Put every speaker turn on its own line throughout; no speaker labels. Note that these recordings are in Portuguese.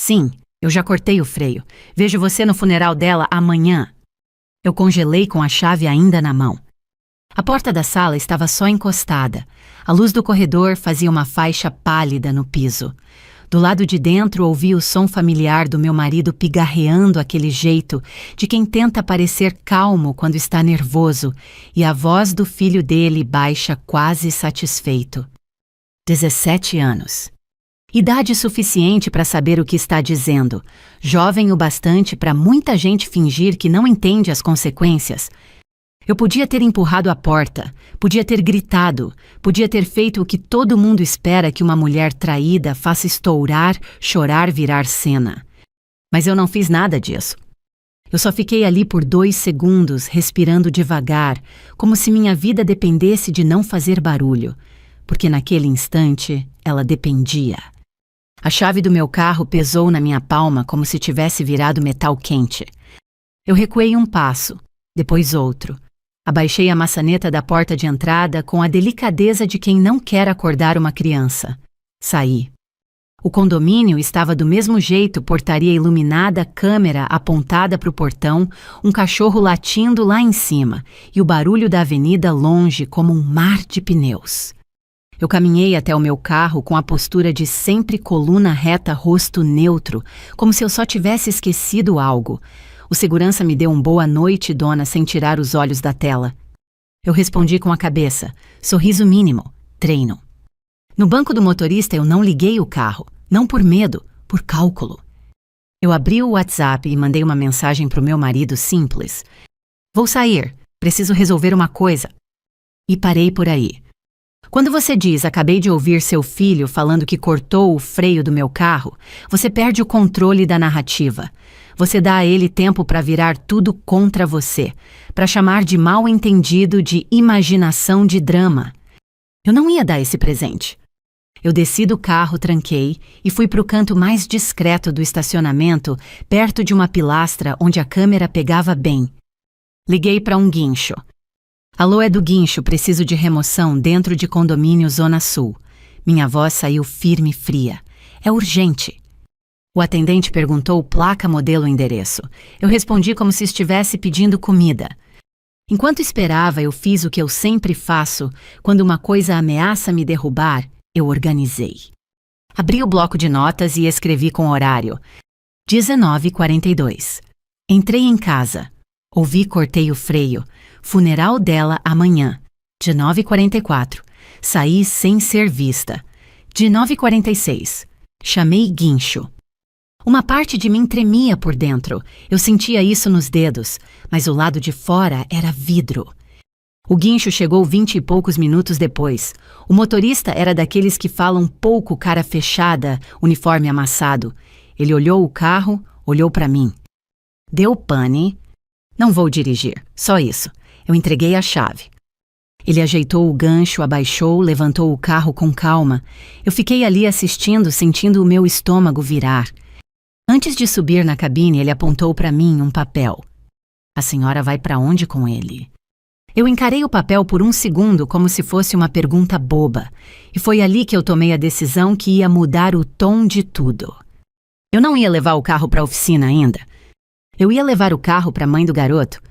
Sim, eu já cortei o freio. Vejo você no funeral dela amanhã. Eu congelei com a chave ainda na mão. A porta da sala estava só encostada. A luz do corredor fazia uma faixa pálida no piso. Do lado de dentro ouvi o som familiar do meu marido pigarreando aquele jeito de quem tenta parecer calmo quando está nervoso, e a voz do filho dele baixa quase satisfeito. 17 anos. Idade suficiente para saber o que está dizendo, jovem o bastante para muita gente fingir que não entende as consequências. Eu podia ter empurrado a porta, podia ter gritado, podia ter feito o que todo mundo espera que uma mulher traída faça: estourar, chorar, virar cena. Mas eu não fiz nada disso. Eu só fiquei ali por 2 segundos, respirando devagar, como se minha vida dependesse de não fazer barulho, porque naquele instante ela dependia. A chave do meu carro pesou na minha palma como se tivesse virado metal quente. Eu recuei um passo, depois outro. Abaixei a maçaneta da porta de entrada com a delicadeza de quem não quer acordar uma criança. Saí. O condomínio estava do mesmo jeito, portaria iluminada, câmera apontada para o portão, um cachorro latindo lá em cima e o barulho da avenida longe como um mar de pneus. Eu caminhei até o meu carro com a postura de sempre coluna reta, rosto neutro, como se eu só tivesse esquecido algo. O segurança me deu um boa noite, dona, sem tirar os olhos da tela. Eu respondi com a cabeça, sorriso mínimo, treino. No banco do motorista eu não liguei o carro, não por medo, por cálculo. Eu abri o WhatsApp e mandei uma mensagem para o meu marido simples. Vou sair, preciso resolver uma coisa. E parei por aí. Quando você diz: acabei de ouvir seu filho falando que cortou o freio do meu carro, você perde o controle da narrativa. Você dá a ele tempo para virar tudo contra você, para chamar de mal entendido, de imaginação, de drama. Eu não ia dar esse presente. Eu desci do carro, tranquei e fui para o canto mais discreto do estacionamento, perto de uma pilastra onde a câmera pegava bem. Liguei para um guincho. Alô, é do guincho, preciso de remoção dentro de condomínio Zona Sul. Minha voz saiu firme e fria. É urgente. O atendente perguntou placa, modelo, endereço. Eu respondi como se estivesse pedindo comida. Enquanto esperava, eu fiz o que eu sempre faço. Quando uma coisa ameaça me derrubar, eu organizei. Abri o bloco de notas e escrevi com horário. 19h42. Entrei em casa. Ouvi, cortei o freio. Funeral dela amanhã. 19h44. Saí sem ser vista. 19h46. Chamei guincho. Uma parte de mim tremia por dentro. Eu sentia isso nos dedos, mas o lado de fora era vidro. O guincho chegou 20 e poucos minutos depois. O motorista era daqueles que falam pouco, cara fechada, uniforme amassado. Ele olhou o carro, olhou para mim. Deu pane. Não vou dirigir, só isso. Eu entreguei a chave. Ele ajeitou o gancho, abaixou, levantou o carro com calma. Eu fiquei ali assistindo, sentindo o meu estômago virar. Antes de subir na cabine, ele apontou para mim um papel. A senhora vai para onde com ele? Eu encarei o papel por um segundo como se fosse uma pergunta boba. E foi ali que eu tomei a decisão que ia mudar o tom de tudo. Eu não ia levar o carro para a oficina ainda. Eu ia levar o carro para a mãe do garoto.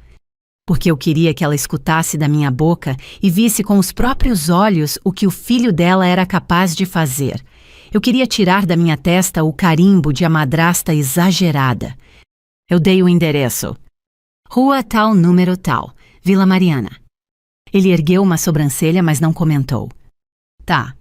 Porque eu queria que ela escutasse da minha boca e visse com os próprios olhos o que o filho dela era capaz de fazer. Eu queria tirar da minha testa o carimbo de a madrasta exagerada. Eu dei o endereço. Rua tal, número tal, Vila Mariana. Ele ergueu uma sobrancelha, mas não comentou. Tá.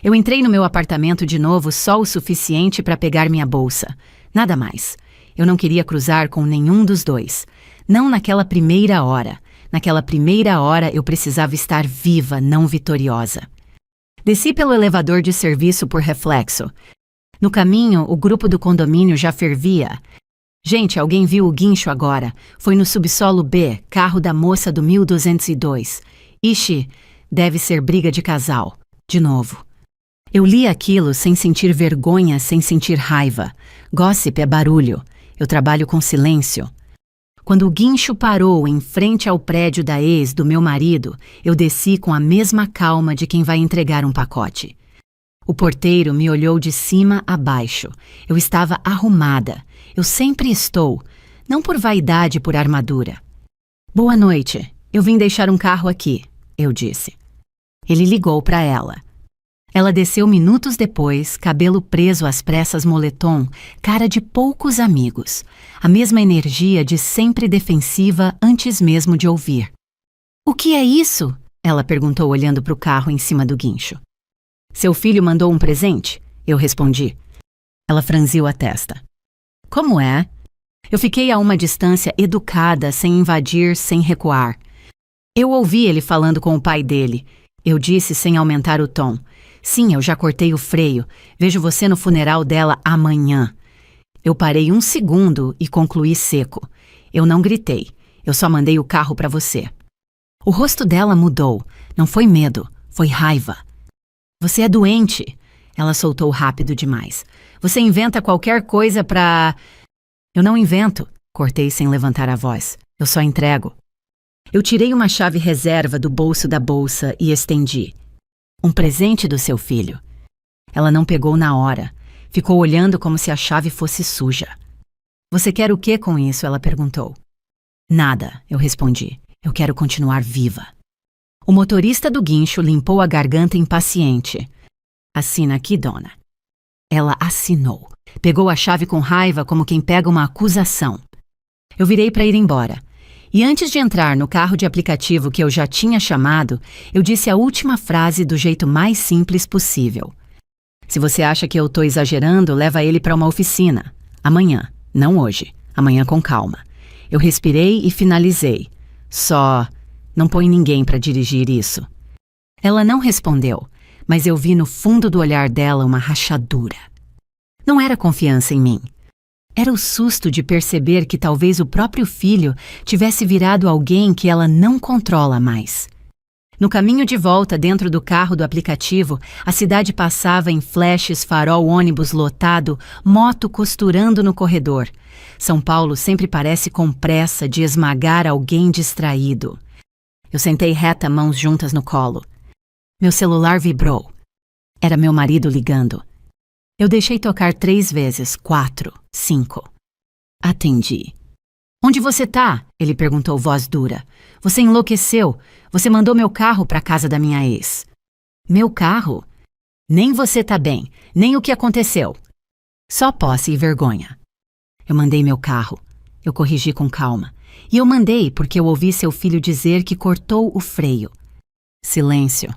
Eu entrei no meu apartamento de novo só o suficiente para pegar minha bolsa. Nada mais. Eu não queria cruzar com nenhum dos dois. Não naquela primeira hora. Naquela primeira hora eu precisava estar viva, não vitoriosa. Desci pelo elevador de serviço por reflexo. No caminho, o grupo do condomínio já fervia. Gente, alguém viu o guincho agora. Foi no subsolo B, carro da moça do 1202. Ixi, deve ser briga de casal. De novo. Eu li aquilo sem sentir vergonha, sem sentir raiva. Gossip é barulho. Eu trabalho com silêncio. Quando o guincho parou em frente ao prédio da ex do meu marido, eu desci com a mesma calma de quem vai entregar um pacote. O porteiro me olhou de cima a baixo. Eu estava arrumada. Eu sempre estou. Não por vaidade e por armadura. Boa noite. Eu vim deixar um carro aqui, eu disse. Ele ligou para ela. Ela desceu minutos depois, cabelo preso às pressas moletom, cara de poucos amigos. A mesma energia de sempre defensiva antes mesmo de ouvir. O que é isso? Ela perguntou olhando para o carro em cima do guincho. Seu filho mandou um presente? Eu respondi. Ela franziu a testa. Como é? Eu fiquei a uma distância educada, sem invadir, sem recuar. Eu ouvi ele falando com o pai dele. Eu disse sem aumentar o tom. Sim, eu já cortei o freio. Vejo você no funeral dela amanhã. Eu parei um segundo e concluí seco. Eu não gritei. Eu só mandei o carro para você. O rosto dela mudou. Não foi medo, foi raiva. Você é doente. Ela soltou rápido demais. Você inventa qualquer coisa pra... Eu não invento. Cortei sem levantar a voz. Eu só entrego. Eu tirei uma chave reserva do bolso da bolsa e estendi. Um presente do seu filho. Ela não pegou na hora. Ficou olhando como se a chave fosse suja. Você quer o que com isso? Ela perguntou. Nada, eu respondi. Eu quero continuar viva. O motorista do guincho limpou a garganta impaciente. Assina aqui, dona. Ela assinou. Pegou a chave com raiva como quem pega uma acusação. Eu virei para ir embora. E antes de entrar no carro de aplicativo que eu já tinha chamado, eu disse a última frase do jeito mais simples possível. Se você acha que eu tô exagerando, leva ele para uma oficina. Amanhã, não hoje. Amanhã com calma. Eu respirei e finalizei. Só... não põe ninguém para dirigir isso. Ela não respondeu, mas eu vi no fundo do olhar dela uma rachadura. Não era confiança em mim. Era o susto de perceber que talvez o próprio filho tivesse virado alguém que ela não controla mais. No caminho de volta dentro do carro do aplicativo, a cidade passava em flashes, farol, ônibus lotado, moto costurando no corredor. São Paulo sempre parece com pressa de esmagar alguém distraído. Eu sentei reta, mãos juntas no colo. Meu celular vibrou. Era meu marido ligando. Eu deixei tocar 3 vezes, 4, 5. Atendi. Onde você tá? Ele perguntou, voz dura. Você enlouqueceu. Você mandou meu carro para casa da minha ex. Meu carro? Nem você tá bem, nem o que aconteceu. Só posse e vergonha. Eu mandei meu carro. Eu corrigi com calma. E eu mandei porque eu ouvi seu filho dizer que cortou o freio. Silêncio.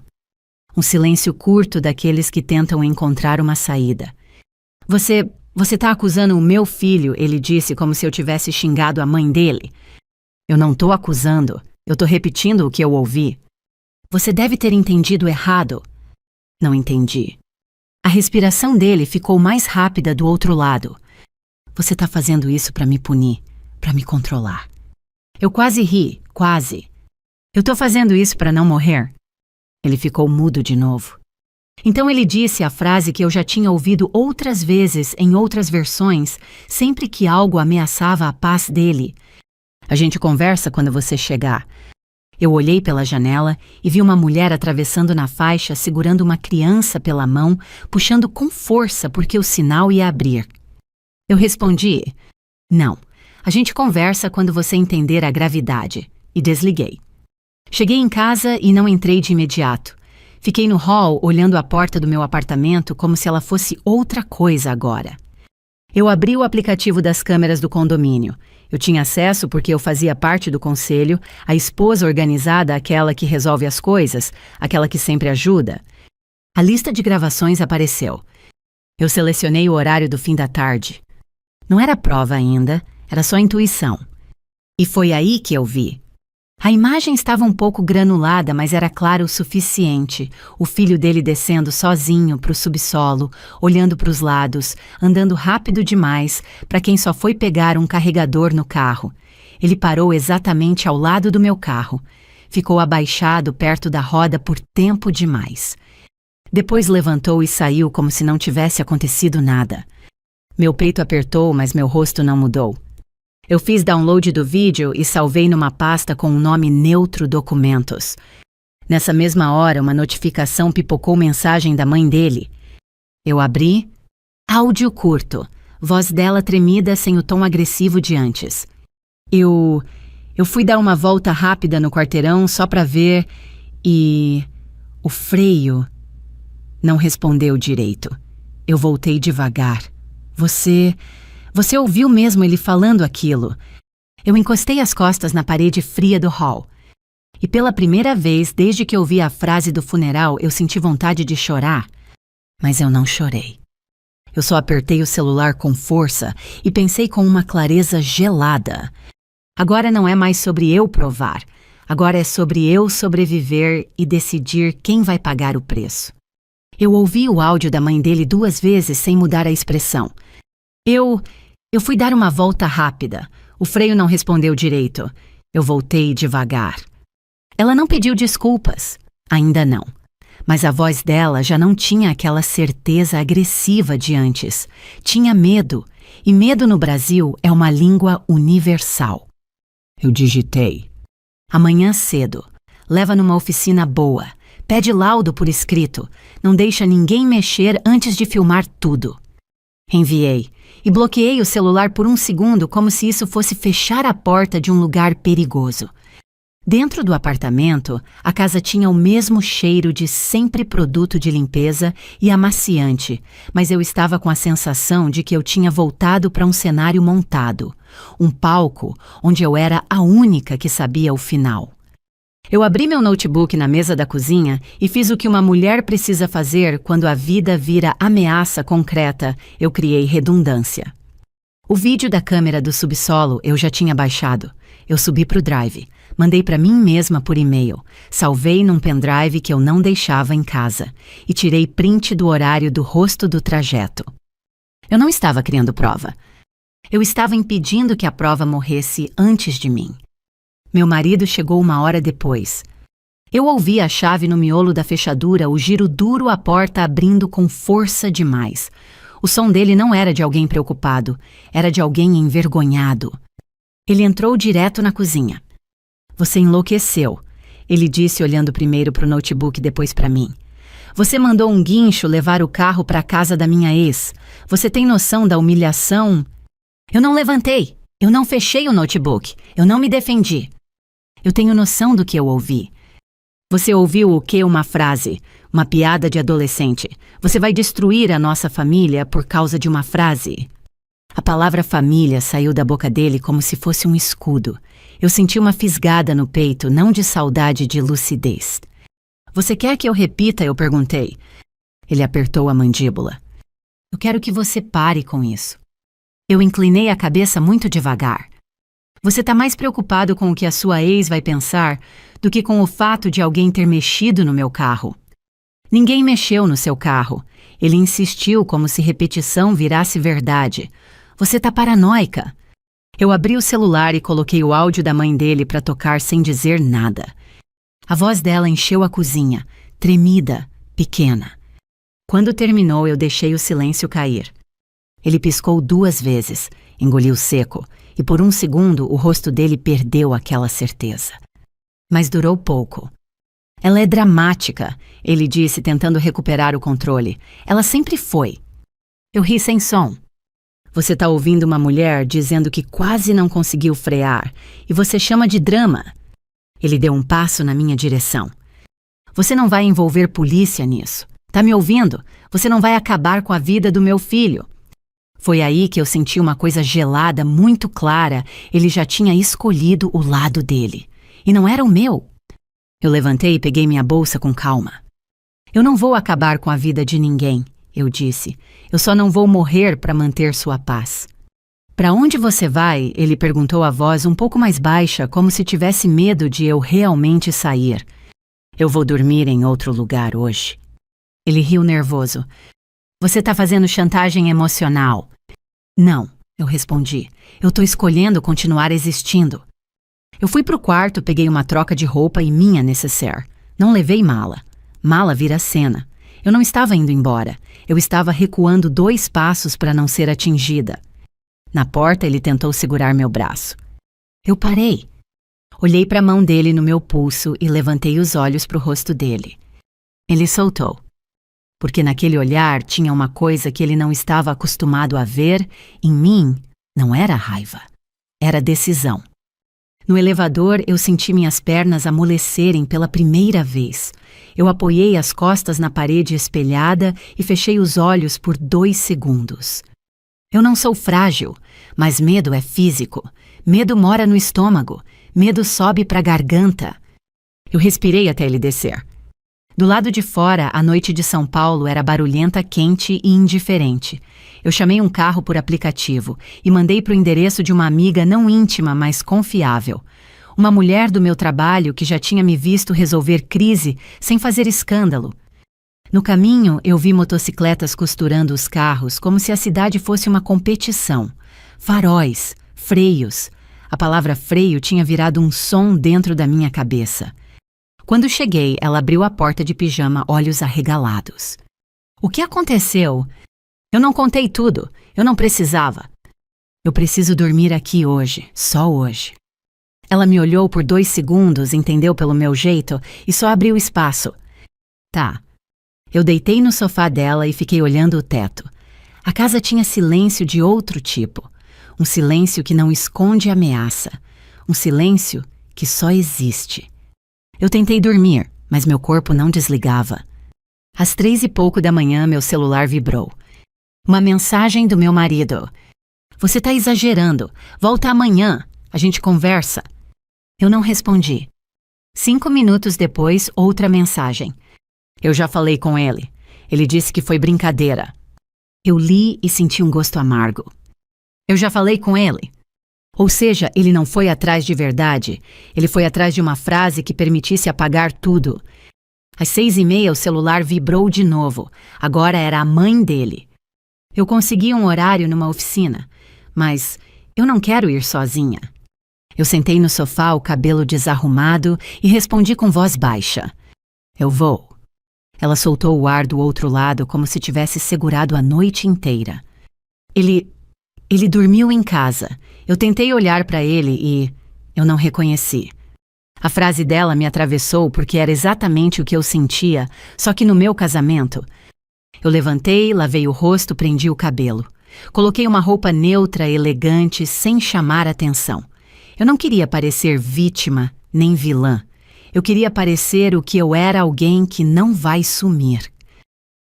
Um silêncio curto daqueles que tentam encontrar uma saída. Você tá acusando o meu filho, ele disse como se eu tivesse xingado a mãe dele. Eu não tô acusando, eu tô repetindo o que eu ouvi. Você deve ter entendido errado. Não entendi. A respiração dele ficou mais rápida do outro lado. Você tá fazendo isso pra me punir, pra me controlar. Eu quase ri, quase. Eu tô fazendo isso pra não morrer. Ele ficou mudo de novo. Então ele disse a frase que eu já tinha ouvido outras vezes em outras versões, sempre que algo ameaçava a paz dele. A gente conversa quando você chegar. Eu olhei pela janela e vi uma mulher atravessando na faixa, segurando uma criança pela mão, puxando com força porque o sinal ia abrir. Eu respondi, não, a gente conversa quando você entender a gravidade, e desliguei. Cheguei em casa e não entrei de imediato. Fiquei no hall olhando a porta do meu apartamento como se ela fosse outra coisa agora. Eu abri o aplicativo das câmeras do condomínio. Eu tinha acesso porque eu fazia parte do conselho, a esposa organizada, aquela que resolve as coisas, aquela que sempre ajuda. A lista de gravações apareceu. Eu selecionei o horário do fim da tarde. Não era prova ainda, era só intuição. E foi aí que eu vi. A imagem estava um pouco granulada, mas era clara o suficiente. O filho dele descendo sozinho para o subsolo, olhando para os lados, andando rápido demais para quem só foi pegar um carregador no carro. Ele parou exatamente ao lado do meu carro. Ficou abaixado perto da roda por tempo demais. Depois levantou e saiu como se não tivesse acontecido nada. Meu peito apertou, mas meu rosto não mudou. Eu fiz download do vídeo e salvei numa pasta com o nome neutro Documentos. Nessa mesma hora, uma notificação pipocou mensagem da mãe dele. Eu abri. Áudio curto. Voz dela tremida sem o tom agressivo de antes. Eu fui dar uma volta rápida no quarteirão só pra ver e... O freio não respondeu direito. Eu voltei devagar. Você ouviu mesmo ele falando aquilo? Eu encostei as costas na parede fria do hall. E pela primeira vez, desde que ouvi a frase do funeral, eu senti vontade de chorar. Mas eu não chorei. Eu só apertei o celular com força e pensei com uma clareza gelada. Agora não é mais sobre eu provar. Agora é sobre eu sobreviver e decidir quem vai pagar o preço. Eu ouvi o áudio da mãe dele 2 vezes sem mudar a expressão. Eu fui dar uma volta rápida. O freio não respondeu direito. Eu voltei devagar. Ela não pediu desculpas. Ainda não. Mas a voz dela já não tinha aquela certeza agressiva de antes. Tinha medo. E medo no Brasil é uma língua universal. Eu digitei. Amanhã cedo. Leva numa oficina boa. Pede laudo por escrito. Não deixa ninguém mexer antes de filmar tudo. Enviei. E bloqueei o celular por 1 segundo como se isso fosse fechar a porta de um lugar perigoso. Dentro do apartamento, a casa tinha o mesmo cheiro de sempre produto de limpeza e amaciante, mas eu estava com a sensação de que eu tinha voltado para um cenário montado, um palco onde eu era a única que sabia o final. Eu abri meu notebook na mesa da cozinha e fiz o que uma mulher precisa fazer quando a vida vira ameaça concreta. Eu criei redundância. O vídeo da câmera do subsolo eu já tinha baixado. Eu subi para o Drive. Mandei para mim mesma por e-mail, salvei num pendrive que eu não deixava em casa e tirei print do horário do rosto do trajeto. Eu não estava criando prova. Eu estava impedindo que a prova morresse antes de mim. Meu marido chegou 1 hora depois. Eu ouvi a chave no miolo da fechadura, o giro duro à porta abrindo com força demais. O som dele não era de alguém preocupado, era de alguém envergonhado. Ele entrou direto na cozinha. Você enlouqueceu, ele disse olhando primeiro para o notebook e depois para mim. Você mandou um guincho levar o carro para a casa da minha ex. Você tem noção da humilhação? Eu não levantei, eu não fechei o notebook, eu não me defendi. Eu tenho noção do que eu ouvi. Você ouviu o que? Uma frase, uma piada de adolescente. Você vai destruir a nossa família por causa de uma frase. A palavra família saiu da boca dele como se fosse um escudo. Eu senti uma fisgada no peito, não de saudade, de lucidez. Você quer que eu repita? Eu perguntei. Ele apertou a mandíbula. Eu quero que você pare com isso. Eu inclinei a cabeça muito devagar. Você está mais preocupado com o que a sua ex vai pensar do que com o fato de alguém ter mexido no meu carro. Ninguém mexeu no seu carro. Ele insistiu como se repetição virasse verdade. Você está paranoica. Eu abri o celular e coloquei o áudio da mãe dele para tocar sem dizer nada. A voz dela encheu a cozinha, tremida, pequena. Quando terminou, eu deixei o silêncio cair. Ele piscou 2 vezes, engoliu seco, e por 1 segundo o rosto dele perdeu aquela certeza. Mas durou pouco. Ela é dramática, ele disse, tentando recuperar o controle. Ela sempre foi. Eu ri sem som. Você está ouvindo uma mulher dizendo que quase não conseguiu frear, e você chama de drama. Ele deu um passo na minha direção. Você não vai envolver polícia nisso. Tá me ouvindo? Você não vai acabar com a vida do meu filho. Foi aí que eu senti uma coisa gelada, muito clara. Ele já tinha escolhido o lado dele. E não era o meu. Eu levantei e peguei minha bolsa com calma. Eu não vou acabar com a vida de ninguém, eu disse. Eu só não vou morrer para manter sua paz. Para onde você vai? Ele perguntou a voz um pouco mais baixa, como se tivesse medo de eu realmente sair. Eu vou dormir em outro lugar hoje. Ele riu nervoso. Você está fazendo chantagem emocional. Não, eu respondi. Eu estou escolhendo continuar existindo. Eu fui para o quarto, peguei uma troca de roupa e minha nécessaire. Não levei mala. Mala vira cena. Eu não estava indo embora. Eu estava recuando 2 passos para não ser atingida. Na porta, ele tentou segurar meu braço. Eu parei. Olhei para a mão dele no meu pulso e levantei os olhos para o rosto dele. Ele soltou. porque naquele olhar tinha uma coisa que ele não estava acostumado a ver. Em mim, não era raiva, era decisão. No elevador, eu senti minhas pernas amolecerem pela primeira vez. Eu apoiei as costas na parede espelhada e fechei os olhos por 2 segundos. Eu não sou frágil, mas medo é físico. Medo mora no estômago. Medo sobe para a garganta. Eu respirei até ele descer. Do lado de fora, a noite de São Paulo era barulhenta, quente e indiferente. Eu chamei um carro por aplicativo e mandei para o endereço de uma amiga não íntima, mas confiável. Uma mulher do meu trabalho que já tinha me visto resolver crise sem fazer escândalo. No caminho, eu vi motocicletas costurando os carros como se a cidade fosse uma competição. Faróis, freios. A palavra freio tinha virado um som dentro da minha cabeça. Quando cheguei, ela abriu a porta de pijama, olhos arregalados. O que aconteceu? Eu não contei tudo. Eu não precisava. Eu preciso dormir aqui hoje, só hoje. Ela me olhou por 2 segundos, entendeu pelo meu jeito e só abriu espaço. Tá. Eu deitei no sofá dela e fiquei olhando o teto. A casa tinha silêncio de outro tipo. Um silêncio que não esconde ameaça. Um silêncio que só existe. Eu tentei dormir, mas meu corpo não desligava. Às 3 e pouco da manhã, meu celular vibrou. Uma mensagem do meu marido. Você tá exagerando. Volta amanhã. A gente conversa. Eu não respondi. 5 minutos depois, outra mensagem. Eu já falei com ele. Ele disse que foi brincadeira. Eu li e senti um gosto amargo. Eu já falei com ele. Ou seja, ele não foi atrás de verdade. Ele foi atrás de uma frase que permitisse apagar tudo. Às 6h30, o celular vibrou de novo. Agora era a mãe dele. Eu consegui um horário numa oficina, mas eu não quero ir sozinha. Eu sentei no sofá, o cabelo desarrumado, e respondi com voz baixa. Eu vou. Ela soltou o ar do outro lado como se tivesse segurado a noite inteira. Ele dormiu em casa. Eu tentei olhar para ele e eu não reconheci. A frase dela me atravessou porque era exatamente o que eu sentia, só que no meu casamento. Eu levantei, lavei o rosto, prendi o cabelo. Coloquei uma roupa neutra, elegante, sem chamar atenção. Eu não queria parecer vítima nem vilã. Eu queria parecer o que eu era, alguém que não vai sumir.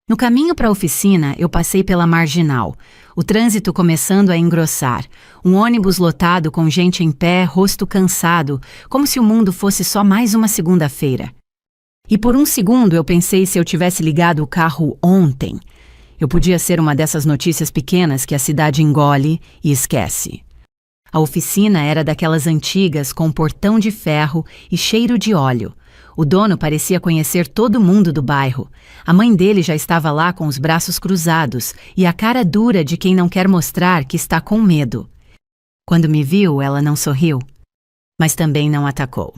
No caminho para a oficina, eu passei pela Marginal, o trânsito começando a engrossar, um ônibus lotado com gente em pé, rosto cansado, como se o mundo fosse só mais uma segunda-feira. E por um segundo eu pensei se eu tivesse ligado o carro ontem. Eu podia ser uma dessas notícias pequenas que a cidade engole e esquece. A oficina era daquelas antigas com portão de ferro e cheiro de óleo. O dono parecia conhecer todo mundo do bairro. A mãe dele já estava lá com os braços cruzados e a cara dura de quem não quer mostrar que está com medo. Quando me viu, ela não sorriu, mas também não atacou.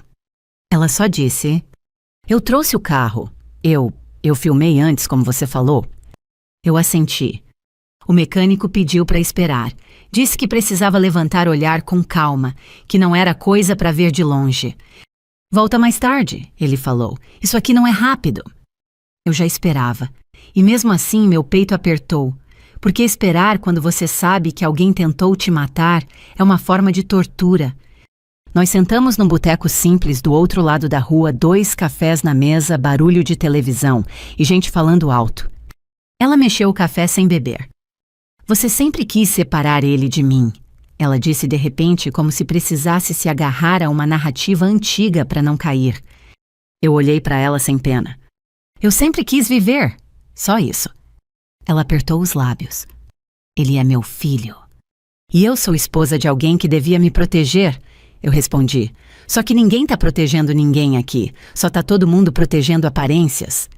Ela só disse: eu trouxe o carro. Eu filmei antes, como você falou. Eu assenti. O mecânico pediu para esperar. Disse que precisava levantar o olhar com calma, que não era coisa para ver de longe. Volta mais tarde, ele falou. Isso aqui não é rápido. Eu já esperava. E mesmo assim meu peito apertou. Porque esperar quando você sabe que alguém tentou te matar é uma forma de tortura. Nós sentamos num boteco simples do outro lado da rua, 2 cafés na mesa, barulho de televisão e gente falando alto. Ela mexeu o café sem beber. Você sempre quis separar ele de mim, ela disse de repente, como se precisasse se agarrar a uma narrativa antiga para não cair. Eu olhei para ela sem pena. Eu sempre quis viver. Só isso. Ela apertou os lábios. Ele é meu filho. E eu sou esposa de alguém que devia me proteger, eu respondi. Só que ninguém tá protegendo ninguém aqui. Só tá todo mundo protegendo aparências.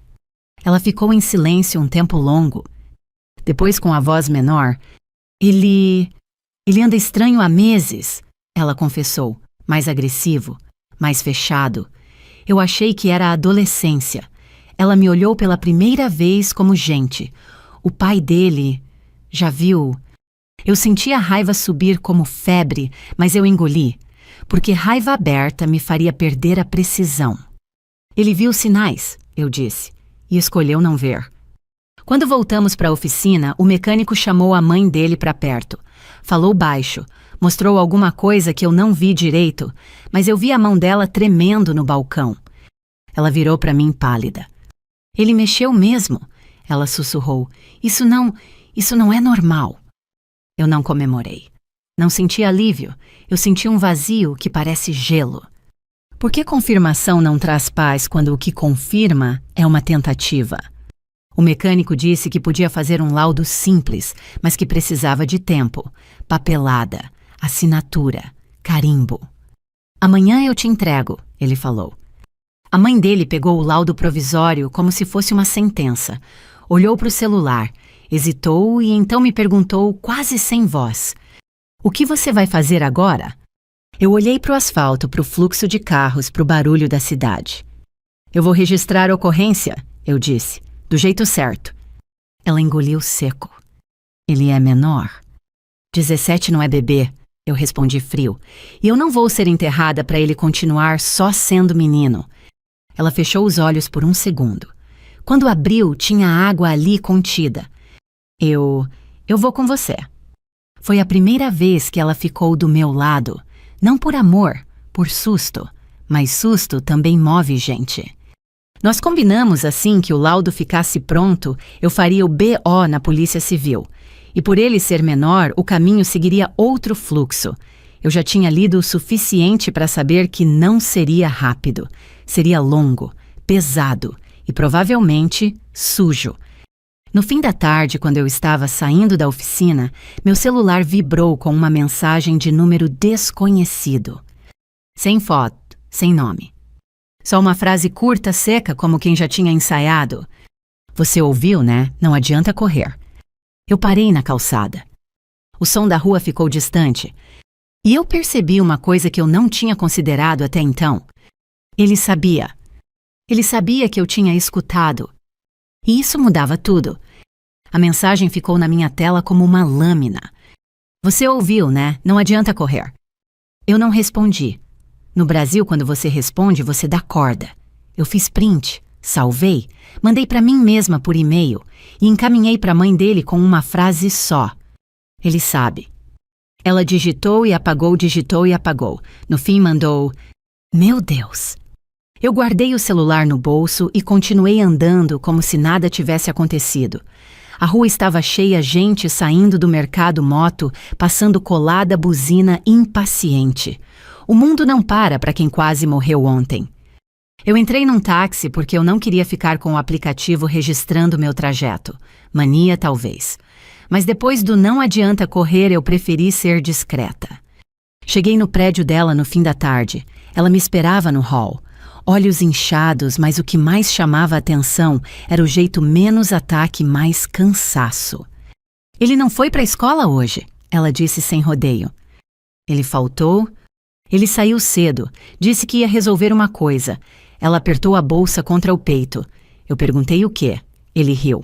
Ela ficou em silêncio um tempo longo. Depois, com a voz menor, Ele anda estranho há meses, ela confessou, mais agressivo, mais fechado. Eu achei que era a adolescência. Ela me olhou pela primeira vez como gente. O pai dele, já viu? Eu senti a raiva subir como febre, mas eu engoli, porque raiva aberta me faria perder a precisão. Ele viu sinais, eu disse, e escolheu não ver. Quando voltamos para a oficina, o mecânico chamou a mãe dele para perto. Falou baixo, mostrou alguma coisa que eu não vi direito, mas eu vi a mão dela tremendo no balcão. Ela virou para mim pálida. Ele mexeu mesmo, ela sussurrou. Isso não é normal. Eu não comemorei. Não senti alívio, eu senti um vazio que parece gelo. Por que confirmação não traz paz quando o que confirma é uma tentativa? O mecânico disse que podia fazer um laudo simples, mas que precisava de tempo, papelada, assinatura, carimbo. Amanhã eu te entrego, ele falou. A mãe dele pegou o laudo provisório como se fosse uma sentença, olhou para o celular, hesitou e então me perguntou quase sem voz: "O que você vai fazer agora?" Eu olhei para o asfalto, para o fluxo de carros, para o barulho da cidade. "Eu vou registrar a ocorrência", eu disse, "do jeito certo." Ela engoliu seco. "Ele é menor." 17 não é bebê, eu respondi frio, "e eu não vou ser enterrada para ele continuar só sendo menino." Ela fechou os olhos por um segundo. Quando abriu, tinha água ali contida. Eu vou com você." Foi a primeira vez que ela ficou do meu lado. Não por amor, por susto. Mas susto também move gente. Nós combinamos assim que o laudo ficasse pronto, eu faria o BO na Polícia Civil. E por ele ser menor, o caminho seguiria outro fluxo. Eu já tinha lido o suficiente para saber que não seria rápido. Seria longo, pesado e provavelmente sujo. No fim da tarde, quando eu estava saindo da oficina, meu celular vibrou com uma mensagem de número desconhecido. Sem foto, sem nome. Só uma frase curta, seca, como quem já tinha ensaiado. "Você ouviu, né? Não adianta correr." Eu parei na calçada. O som da rua ficou distante. E eu percebi uma coisa que eu não tinha considerado até então. Ele sabia. Ele sabia que eu tinha escutado. E isso mudava tudo. A mensagem ficou na minha tela como uma lâmina. "Você ouviu, né? Não adianta correr." Eu não respondi. No Brasil, quando você responde, você dá corda. Eu fiz print, salvei, mandei para mim mesma por e-mail e encaminhei para a mãe dele com uma frase só. "Ele sabe." Ela digitou e apagou, digitou e apagou. No fim mandou: "Meu Deus." Eu guardei o celular no bolso e continuei andando como se nada tivesse acontecido. A rua estava cheia, gente saindo do mercado moto, passando colada, buzina, impaciente. O mundo não para quem quase morreu ontem. Eu entrei num táxi porque eu não queria ficar com o aplicativo registrando meu trajeto. Mania, talvez. Mas depois do não adianta correr, eu preferi ser discreta. Cheguei no prédio dela no fim da tarde. Ela me esperava no hall. Olhos inchados, mas o que mais chamava a atenção era o jeito menos ataque, mais cansaço. "Ele não foi para a escola hoje", ela disse sem rodeio. "Ele faltou?" "Ele saiu cedo, disse que ia resolver uma coisa." Ela apertou a bolsa contra o peito. Eu perguntei o quê. Ele riu.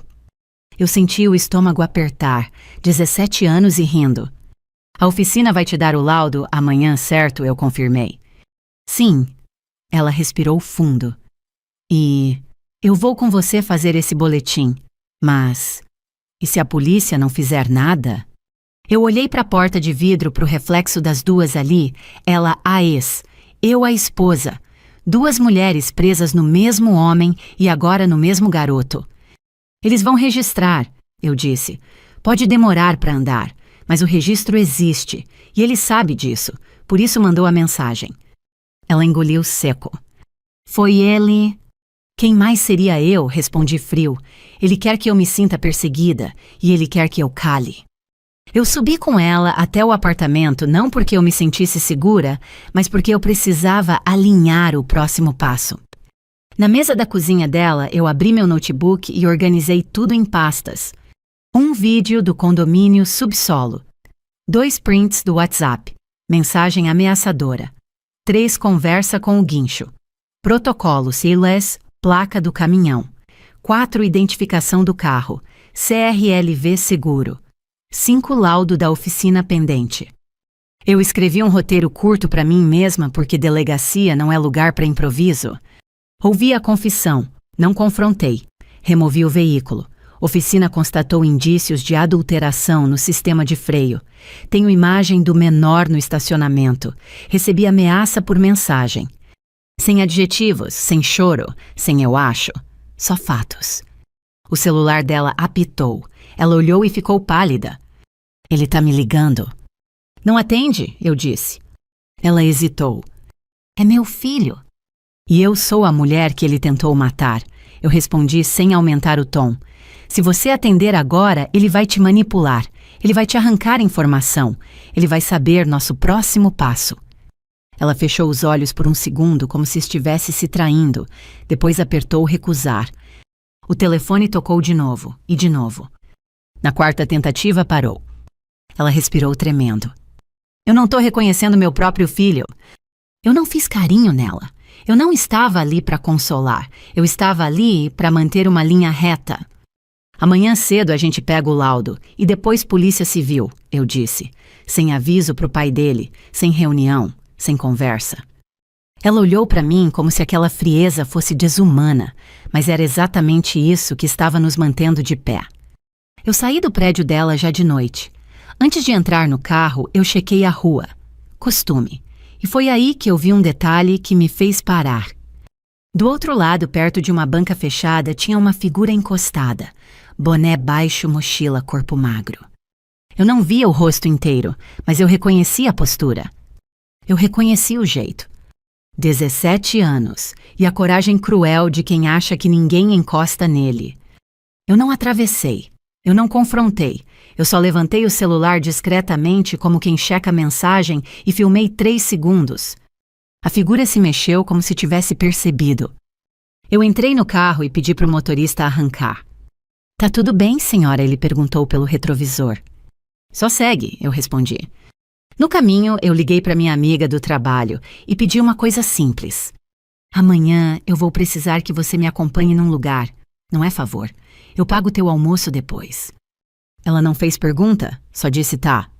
Eu senti o estômago apertar, 17 anos e rindo. "A oficina vai te dar o laudo amanhã, certo?" eu confirmei. "Sim." Ela respirou fundo. "E eu vou com você fazer esse boletim. Mas e se a polícia não fizer nada?" Eu olhei para a porta de vidro, para o reflexo das duas ali, ela a ex, eu a esposa. Duas mulheres presas no mesmo homem e agora no mesmo garoto. "Eles vão registrar", eu disse. "Pode demorar para andar, mas o registro existe e ele sabe disso, por isso mandou a mensagem." Ela engoliu seco. "Foi ele..." "Quem mais seria eu?" respondi frio. "Ele quer que eu me sinta perseguida e ele quer que eu cale." Eu subi com ela até o apartamento não porque eu me sentisse segura, mas porque eu precisava alinhar o próximo passo. Na mesa da cozinha dela, eu abri meu notebook e organizei tudo em pastas. Um vídeo do condomínio Subsolo. 2 prints do WhatsApp. Mensagem ameaçadora. 3 conversa com o guincho. Protocolo CILES, placa do caminhão. 4 identificação do carro. CRLV seguro. 5 laudo da oficina pendente. Eu escrevi um roteiro curto para mim mesma porque delegacia não é lugar para improviso. Ouvi a confissão, não confrontei. Removi o veículo. Oficina constatou indícios de adulteração no sistema de freio. Tenho imagem do menor no estacionamento. Recebi ameaça por mensagem. Sem adjetivos, sem choro, sem eu acho. Só fatos. O celular dela apitou. Ela olhou e ficou pálida. Ele tá me ligando. Não atende, eu disse. Ela hesitou. É meu filho. E eu sou a mulher que ele tentou matar. Eu respondi sem aumentar o tom. Se você atender agora, ele vai te manipular. Ele vai te arrancar informação. Ele vai saber nosso próximo passo. Ela fechou os olhos por um segundo como se estivesse se traindo. Depois apertou recusar. O telefone tocou de novo e de novo. Na quarta tentativa, parou. Ela respirou tremendo. Eu não tô reconhecendo meu próprio filho. Eu não fiz carinho nela. Eu não estava ali para consolar. Eu estava ali para manter uma linha reta. Amanhã cedo a gente pega o laudo e depois polícia civil, eu disse, sem aviso pro pai dele, sem reunião, sem conversa. Ela olhou para mim como se aquela frieza fosse desumana, mas era exatamente isso que estava nos mantendo de pé. Eu saí do prédio dela já de noite. Antes de entrar no carro, eu chequei a rua. Costume. E foi aí que eu vi um detalhe que me fez parar. Do outro lado, perto de uma banca fechada, tinha uma figura encostada. Boné baixo, mochila, corpo magro. Eu não via o rosto inteiro, mas eu reconheci a postura. Eu reconheci o jeito. 17 anos, e a coragem cruel de quem acha que ninguém encosta nele. Eu não atravessei, eu não confrontei, eu só levantei o celular discretamente como quem checa a mensagem e filmei 3 segundos. A figura se mexeu como se tivesse percebido. Eu entrei no carro e pedi para o motorista arrancar. Tá tudo bem, senhora? Ele perguntou pelo retrovisor. Só segue, eu respondi. No caminho, eu liguei para minha amiga do trabalho e pedi uma coisa simples. Amanhã eu vou precisar que você me acompanhe num lugar. Não é favor. Eu pago teu almoço depois. Ela não fez pergunta, só disse tá.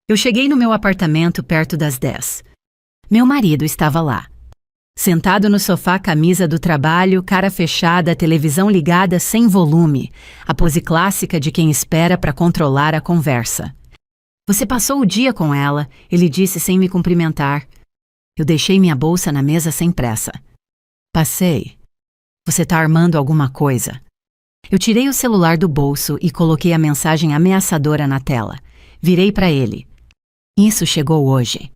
Eu cheguei no meu apartamento perto das 10. Meu marido estava lá. Sentado no sofá, camisa do trabalho, cara fechada, televisão ligada sem volume, a pose clássica de quem espera para controlar a conversa. Você passou o dia com ela, ele disse sem me cumprimentar. Eu deixei minha bolsa na mesa sem pressa. Passei. Você tá armando alguma coisa. Eu tirei o celular do bolso e coloquei a mensagem ameaçadora na tela. Virei para ele. Isso chegou hoje.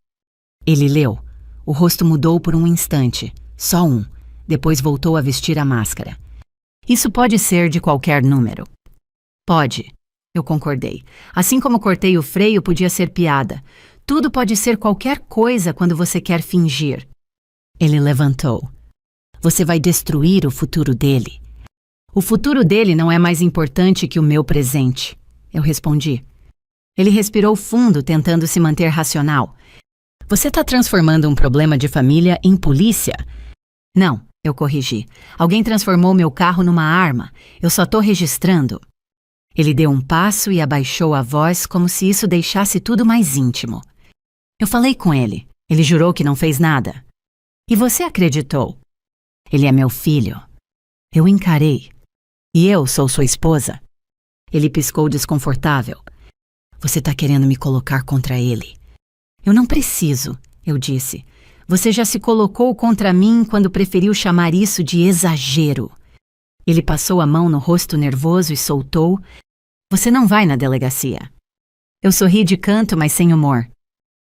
Ele leu. O rosto mudou por um instante, só um. Depois voltou a vestir a máscara. Isso pode ser de qualquer número. Pode, eu concordei. Assim como cortei o freio, podia ser piada. Tudo pode ser qualquer coisa quando você quer fingir. Ele levantou. Você vai destruir o futuro dele. O futuro dele não é mais importante que o meu presente, eu respondi. Ele respirou fundo, tentando se manter racional. Você está transformando um problema de família em polícia? Não, eu corrigi. Alguém transformou meu carro numa arma. Eu só estou registrando. Ele deu um passo e abaixou a voz como se isso deixasse tudo mais íntimo. Eu falei com ele. Ele jurou que não fez nada. E você acreditou? Ele é meu filho. Eu encarei. E eu sou sua esposa. Ele piscou desconfortável. Você está querendo me colocar contra ele. Eu não preciso, eu disse. Você já se colocou contra mim quando preferiu chamar isso de exagero. Ele passou a mão no rosto nervoso e soltou. Você não vai na delegacia. Eu sorri de canto, mas sem humor.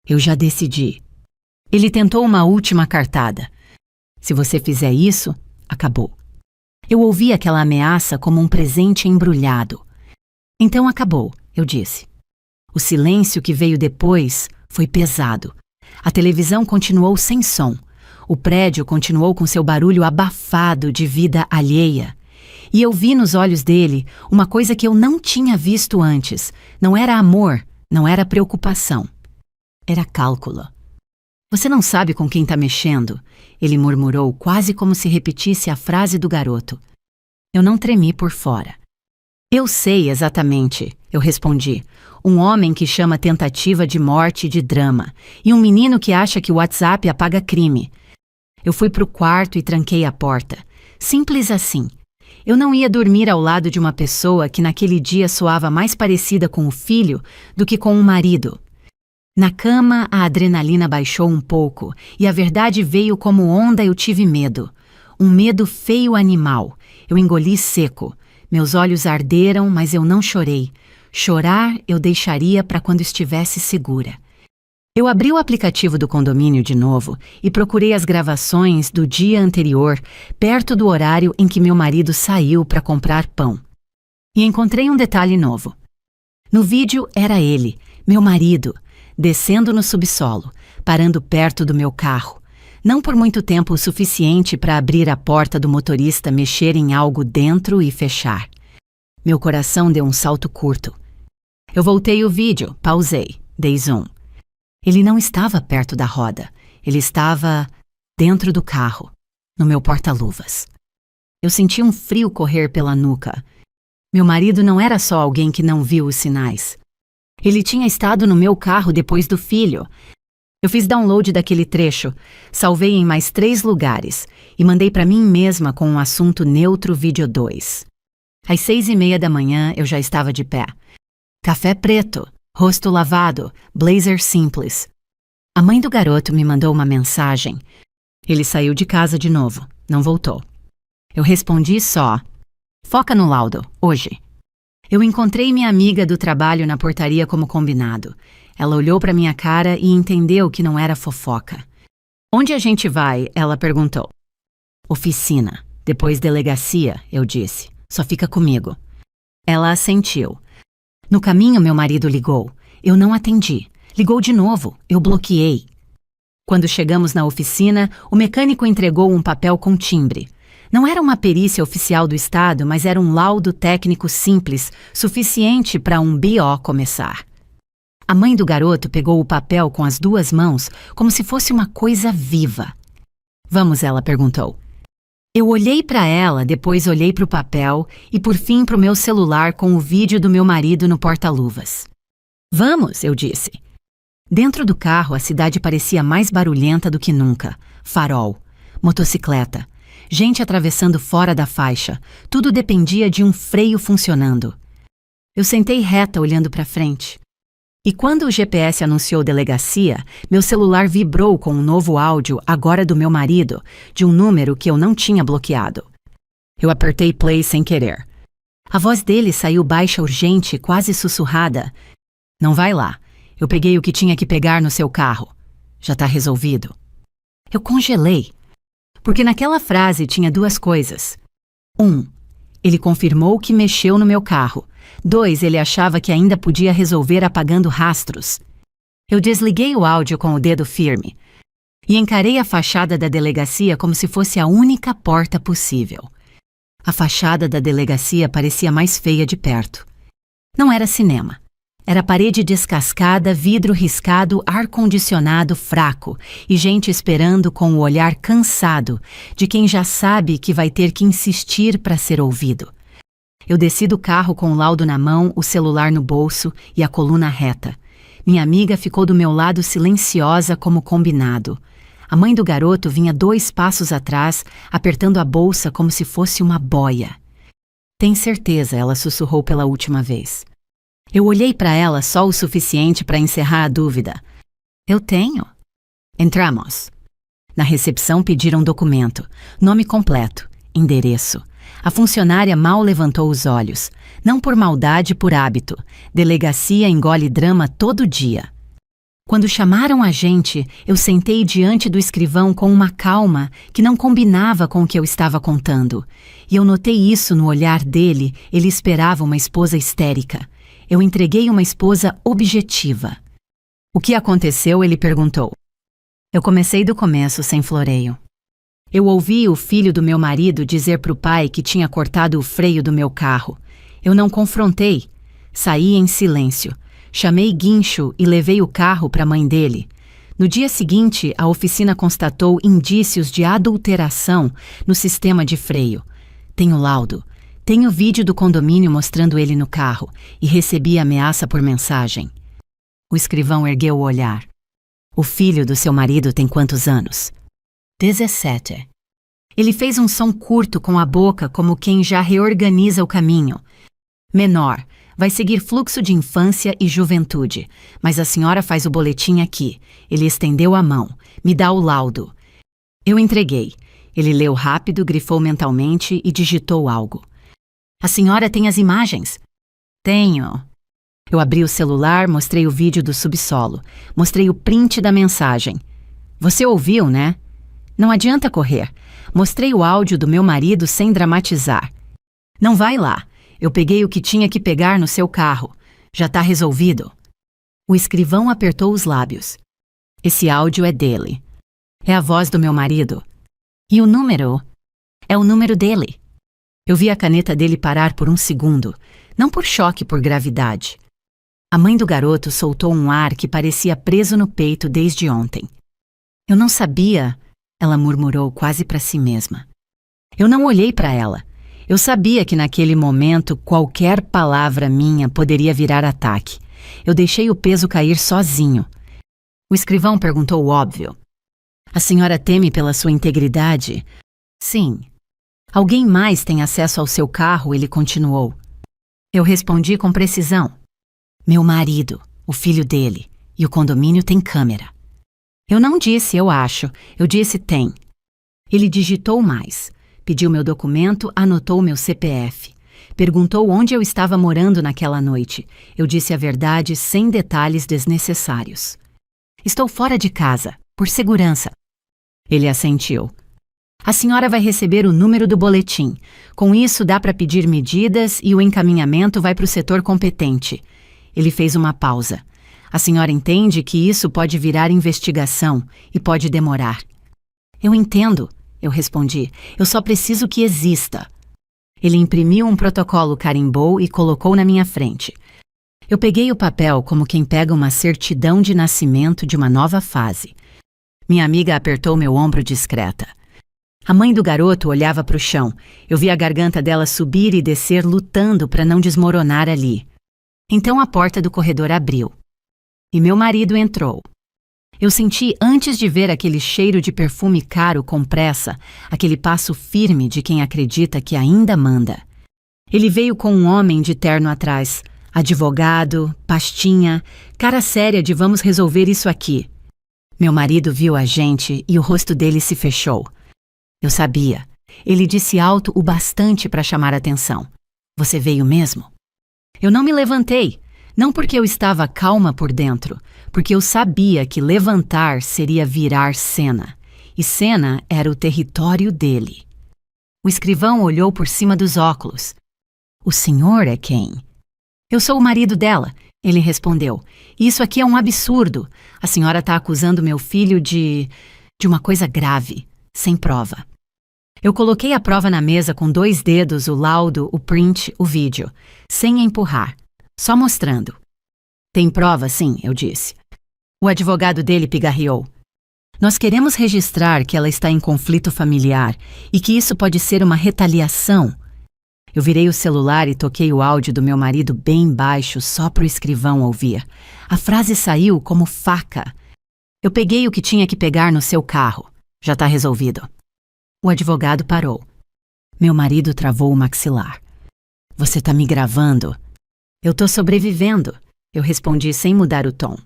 Eu já decidi. Ele tentou uma última cartada. Se você fizer isso, acabou. Eu ouvi aquela ameaça como um presente embrulhado. Então acabou, eu disse. O silêncio que veio depois foi pesado. A televisão continuou sem som. O prédio continuou com seu barulho abafado de vida alheia. E eu vi nos olhos dele uma coisa que eu não tinha visto antes. Não era amor, não era preocupação. Era cálculo. Você não sabe com quem está mexendo, ele murmurou quase como se repetisse a frase do garoto. Eu não tremi por fora. Eu sei exatamente, eu respondi. Um homem que chama tentativa de morte de drama e um menino que acha que o WhatsApp apaga crime. Eu fui pro quarto e tranquei a porta. Simples assim. Eu não ia dormir ao lado de uma pessoa que naquele dia soava mais parecida com o filho do que com o marido. Na cama, a adrenalina baixou um pouco e a verdade veio como onda. Eu tive medo. Um medo feio animal. Eu engoli seco. Meus olhos arderam, mas eu não chorei. Chorar eu deixaria para quando estivesse segura. Eu abri o aplicativo do condomínio de novo e procurei as gravações do dia anterior, perto do horário em que meu marido saiu para comprar pão. E encontrei um detalhe novo. No vídeo era ele, meu marido, descendo no subsolo, parando perto do meu carro. Não por muito tempo o suficiente para abrir a porta do motorista, mexer em algo dentro e fechar. Meu coração deu um salto curto. Eu voltei o vídeo, pausei, dei zoom. Ele não estava perto da roda. Ele estava dentro do carro, no meu porta-luvas. Eu senti um frio correr pela nuca. Meu marido não era só alguém que não viu os sinais. Ele tinha estado no meu carro depois do filho. Eu fiz download daquele trecho, salvei em mais 3 lugares e mandei para mim mesma com um assunto neutro vídeo 2. Às 6:30 da manhã eu já estava de pé. Café preto. Rosto lavado, blazer simples. A mãe do garoto me mandou uma mensagem. Ele saiu de casa de novo, não voltou. Eu respondi só: foca no laudo, hoje. Eu encontrei minha amiga do trabalho na portaria como combinado. Ela olhou para minha cara e entendeu que não era fofoca. Onde a gente vai? Ela perguntou. Oficina, depois delegacia, eu disse. Só fica comigo. Ela assentiu. No caminho, meu marido ligou. Eu não atendi. Ligou de novo. Eu bloqueei. Quando chegamos na oficina, o mecânico entregou um papel com timbre. Não era uma perícia oficial do Estado, mas era um laudo técnico simples, suficiente para um BO começar. A mãe do garoto pegou o papel com as 2 mãos, como se fosse uma coisa viva. Vamos, ela perguntou. Eu olhei para ela, depois olhei para o papel e por fim para o meu celular com o vídeo do meu marido no porta-luvas. Vamos, eu disse. Dentro do carro, a cidade parecia mais barulhenta do que nunca. Farol, motocicleta, gente atravessando fora da faixa. Tudo dependia de um freio funcionando. Eu sentei reta olhando para frente. E quando o GPS anunciou delegacia, meu celular vibrou com um novo áudio, agora do meu marido, de um número que eu não tinha bloqueado. Eu apertei play sem querer. A voz dele saiu baixa, urgente, quase sussurrada. Não vai lá. Eu peguei o que tinha que pegar no seu carro. Já tá resolvido. Eu congelei. Porque naquela frase tinha 2 coisas. 1. Ele confirmou que mexeu no meu carro. 2. Ele achava que ainda podia resolver apagando rastros. Eu desliguei o áudio com o dedo firme e encarei a fachada da delegacia como se fosse a única porta possível. A fachada da delegacia parecia mais feia de perto. Não era cinema. Era parede descascada, vidro riscado, ar-condicionado fraco e gente esperando com o olhar cansado de quem já sabe que vai ter que insistir para ser ouvido. Eu desci do carro com o laudo na mão, o celular no bolso e a coluna reta. Minha amiga ficou do meu lado silenciosa como combinado. A mãe do garoto vinha 2 passos atrás, apertando a bolsa como se fosse uma boia. Tem certeza, ela sussurrou pela última vez. Eu olhei para ela só o suficiente para encerrar a dúvida. Eu tenho. Entramos. Na recepção pediram documento, nome completo, endereço. A funcionária mal levantou os olhos. Não por maldade, por hábito. Delegacia engole drama todo dia. Quando chamaram a gente, eu sentei diante do escrivão com uma calma que não combinava com o que eu estava contando. E eu notei isso no olhar dele, ele esperava uma esposa histérica. Eu entreguei uma esposa objetiva. O que aconteceu? Ele perguntou. Eu comecei do começo, sem floreio. Eu ouvi o filho do meu marido dizer para o pai que tinha cortado o freio do meu carro. Eu não confrontei. Saí em silêncio. Chamei guincho e levei o carro para a mãe dele. No dia seguinte, a oficina constatou indícios de adulteração no sistema de freio. Tenho laudo. Tenho vídeo do condomínio mostrando ele no carro e recebi ameaça por mensagem. O escrivão ergueu o olhar. O filho do seu marido tem quantos anos? 17. Ele fez um som curto com a boca como quem já reorganiza o caminho. Menor, vai seguir fluxo de infância e juventude, mas a senhora faz o boletim aqui. Ele estendeu a mão. Me dá o laudo. Eu entreguei. Ele leu rápido, grifou mentalmente e digitou algo. A senhora tem as imagens? Tenho. Eu abri o celular, mostrei o vídeo do subsolo. Mostrei o print da mensagem. Você ouviu, né? Não adianta correr. Mostrei o áudio do meu marido sem dramatizar. Não vai lá. Eu peguei o que tinha que pegar no seu carro. Já tá resolvido. O escrivão apertou os lábios. Esse áudio é dele. É a voz do meu marido. E o número? É o número dele. Eu vi a caneta dele parar por um segundo, não por choque, por gravidade. A mãe do garoto soltou um ar que parecia preso no peito desde ontem. Eu não sabia, ela murmurou quase para si mesma. Eu não olhei para ela. Eu sabia que naquele momento qualquer palavra minha poderia virar ataque. Eu deixei o peso cair sozinho. O escrivão perguntou o óbvio. A senhora teme pela sua integridade? Sim. Alguém mais tem acesso ao seu carro? Ele continuou. Eu respondi com precisão. Meu marido, o filho dele, e o condomínio tem câmera. Eu não disse eu acho, eu disse tem. Ele digitou mais, pediu meu documento, anotou meu CPF. Perguntou onde eu estava morando naquela noite. Eu disse a verdade sem detalhes desnecessários. Estou fora de casa, por segurança. Ele assentiu. A senhora vai receber o número do boletim. Com isso dá para pedir medidas e o encaminhamento vai para o setor competente. Ele fez uma pausa. A senhora entende que isso pode virar investigação e pode demorar. Eu entendo, eu respondi. Eu só preciso que exista. Ele imprimiu um protocolo, carimbou e colocou na minha frente. Eu peguei o papel como quem pega uma certidão de nascimento de uma nova fase. Minha amiga apertou meu ombro discreta. A mãe do garoto olhava para o chão. Eu vi a garganta dela subir e descer lutando para não desmoronar ali. Então a porta do corredor abriu. E meu marido entrou. Eu senti antes de ver aquele cheiro de perfume caro com pressa, aquele passo firme de quem acredita que ainda manda. Ele veio com um homem de terno atrás, advogado, pastinha, cara séria de vamos resolver isso aqui. Meu marido viu a gente e o rosto dele se fechou. Eu sabia. Ele disse alto o bastante para chamar atenção. Você veio mesmo? Eu não me levantei. Não porque eu estava calma por dentro, porque eu sabia que levantar seria virar cena. E cena era o território dele. O escrivão olhou por cima dos óculos. O senhor é quem? Eu sou o marido dela, ele respondeu. Isso aqui é um absurdo. A senhora está acusando meu filho de uma coisa grave, sem prova. Eu coloquei a prova na mesa com 2 dedos, o laudo, o print, o vídeo, sem empurrar, só mostrando. Tem prova, sim, eu disse. O advogado dele pigarreou. Nós queremos registrar que ela está em conflito familiar e que isso pode ser uma retaliação. Eu virei o celular e toquei o áudio do meu marido bem baixo só para o escrivão ouvir. A frase saiu como faca. Eu peguei o que tinha que pegar no seu carro. Já está resolvido. O advogado parou. Meu marido travou o maxilar. Você tá me gravando? Eu tô sobrevivendo, eu respondi sem mudar o tom.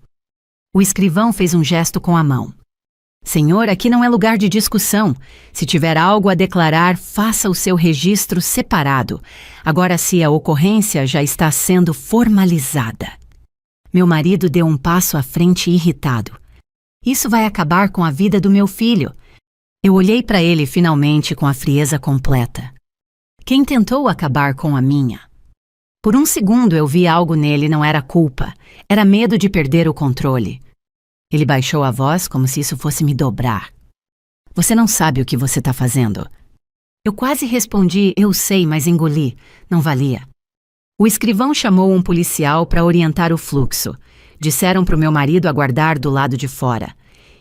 O escrivão fez um gesto com a mão. Senhor, aqui não é lugar de discussão. Se tiver algo a declarar, faça o seu registro separado. Agora, se a ocorrência já está sendo formalizada. Meu marido deu um passo à frente irritado. Isso vai acabar com a vida do meu filho. Eu olhei para ele finalmente com a frieza completa. Quem tentou acabar com a minha? Por um segundo eu vi algo nele, não era culpa, era medo de perder o controle. Ele baixou a voz como se isso fosse me dobrar. Você não sabe o que você está fazendo. Eu quase respondi, eu sei, mas engoli, não valia. O escrivão chamou um policial para orientar o fluxo. Disseram para o meu marido aguardar do lado de fora.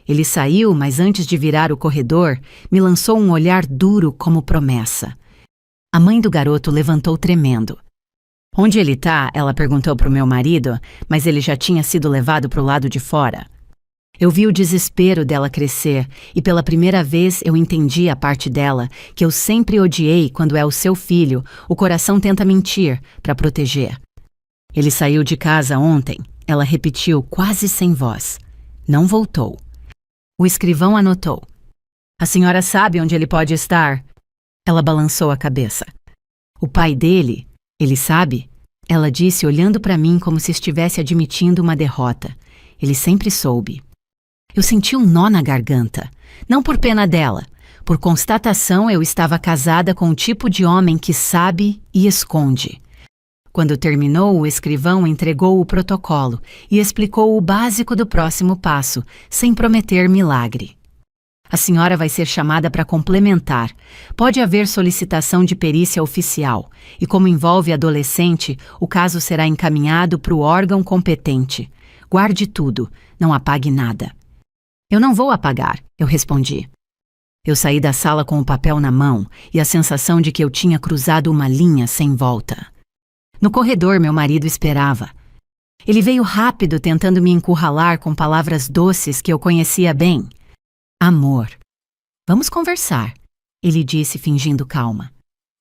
Ele saiu, mas antes de virar o corredor, me lançou um olhar duro como promessa. A mãe do garoto levantou tremendo. Onde ele tá? Ela perguntou para o meu marido, mas ele já tinha sido levado para o lado de fora. Eu vi o desespero dela crescer e pela primeira vez eu entendi a parte dela que eu sempre odiei quando é o seu filho, o coração tenta mentir para proteger. Ele saiu de casa ontem, ela repetiu quase sem voz. Não voltou. O escrivão anotou. A senhora sabe onde ele pode estar? Ela balançou a cabeça. O pai dele, ele sabe? Ela disse olhando para mim como se estivesse admitindo uma derrota. Ele sempre soube. Eu senti um nó na garganta. Não por pena dela. Por constatação, eu estava casada com o tipo de homem que sabe e esconde. Quando terminou, o escrivão entregou o protocolo e explicou o básico do próximo passo, sem prometer milagre. A senhora vai ser chamada para complementar. Pode haver solicitação de perícia oficial e, como envolve adolescente, o caso será encaminhado para o órgão competente. Guarde tudo, não apague nada. Eu não vou apagar, eu respondi. Eu saí da sala com o papel na mão e a sensação de que eu tinha cruzado uma linha sem volta. No corredor, meu marido esperava. Ele veio rápido tentando me encurralar com palavras doces que eu conhecia bem. Amor. Vamos conversar, ele disse fingindo calma.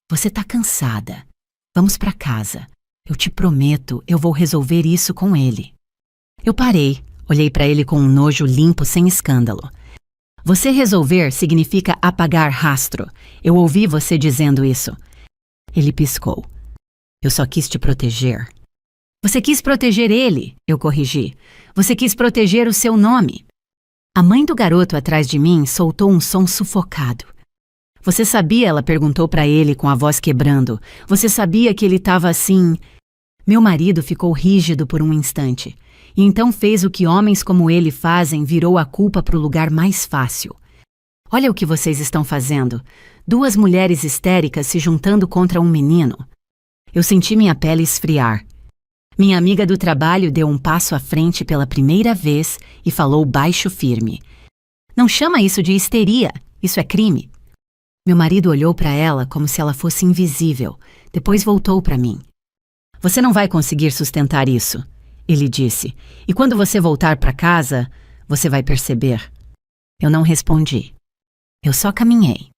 Você tá cansada. Vamos para casa. Eu te prometo, eu vou resolver isso com ele. Eu parei, olhei para ele com um nojo limpo sem escândalo. Você resolver significa apagar rastro. Eu ouvi você dizendo isso. Ele piscou. Eu só quis te proteger. Você quis proteger ele, eu corrigi. Você quis proteger o seu nome. A mãe do garoto atrás de mim soltou um som sufocado. Você sabia, ela perguntou para ele com a voz quebrando. Você sabia que ele estava assim... Meu marido ficou rígido por um instante. E então fez o que homens como ele fazem, virou a culpa para o lugar mais fácil. Olha o que vocês estão fazendo. 2 mulheres histéricas se juntando contra um menino. Eu senti minha pele esfriar. Minha amiga do trabalho deu um passo à frente pela primeira vez e falou baixo firme. Não chama isso de histeria, isso é crime. Meu marido olhou para ela como se ela fosse invisível, depois voltou para mim. Você não vai conseguir sustentar isso, ele disse, e quando você voltar para casa, você vai perceber. Eu não respondi. Eu só caminhei.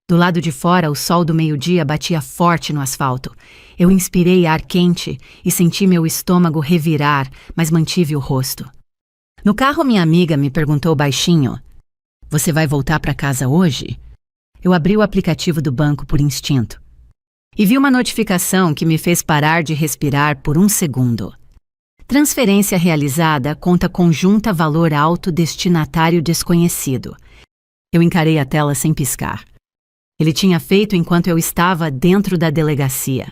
Do lado de fora, o sol do meio-dia batia forte no asfalto. Eu inspirei ar quente e senti meu estômago revirar, mas mantive o rosto. No carro, minha amiga me perguntou baixinho, você vai voltar para casa hoje? Eu abri o aplicativo do banco por instinto. E vi uma notificação que me fez parar de respirar por um segundo. Transferência realizada, conta conjunta valor alto, destinatário desconhecido. Eu encarei a tela sem piscar. Ele tinha feito enquanto eu estava dentro da delegacia.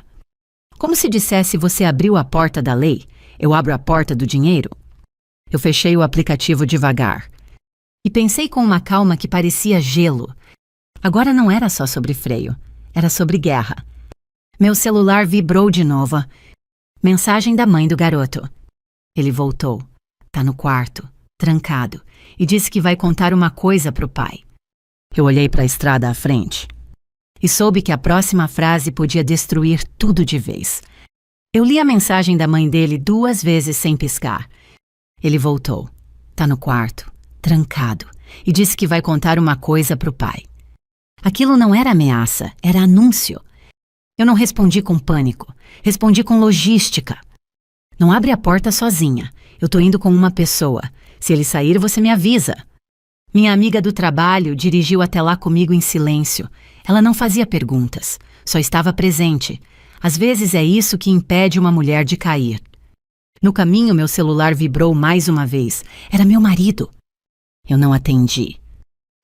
Como se dissesse, você abriu a porta da lei, eu abro a porta do dinheiro. Eu fechei o aplicativo devagar. E pensei com uma calma que parecia gelo. Agora não era só sobre freio, era sobre guerra. Meu celular vibrou de novo. Mensagem da mãe do garoto. Ele voltou. Tá no quarto, trancado, e disse que vai contar uma coisa pro pai. Eu olhei para a estrada à frente. E soube que a próxima frase podia destruir tudo de vez. Eu li a mensagem da mãe dele 2 vezes sem piscar. Ele voltou. Tá no quarto, trancado, e disse que vai contar uma coisa pro pai. Aquilo não era ameaça, era anúncio. Eu não respondi com pânico, respondi com logística. Não abre a porta sozinha. Eu tô indo com uma pessoa. Se ele sair, você me avisa. Minha amiga do trabalho dirigiu até lá comigo em silêncio. Ela não fazia perguntas, só estava presente. Às vezes é isso que impede uma mulher de cair. No caminho, meu celular vibrou mais uma vez. Era meu marido. Eu não atendi.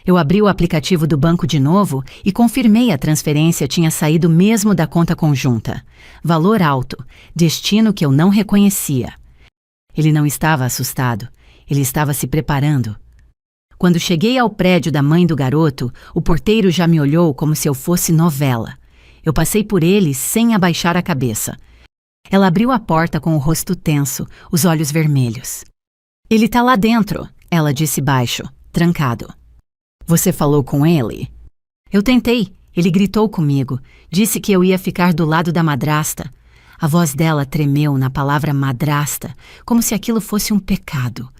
Eu abri o aplicativo do banco de novo e confirmei a transferência tinha saído mesmo da conta conjunta. Valor alto, destino que eu não reconhecia. Ele não estava assustado, ele estava se preparando. Quando cheguei ao prédio da mãe do garoto, o porteiro já me olhou como se eu fosse novela. Eu passei por ele sem abaixar a cabeça. Ela abriu a porta com o rosto tenso, os olhos vermelhos. Ele tá lá dentro, ela disse baixo, trancado. Você falou com ele? Eu tentei. Ele gritou comigo. Disse que eu ia ficar do lado da madrasta. A voz dela tremeu na palavra madrasta, como se aquilo fosse um pecado.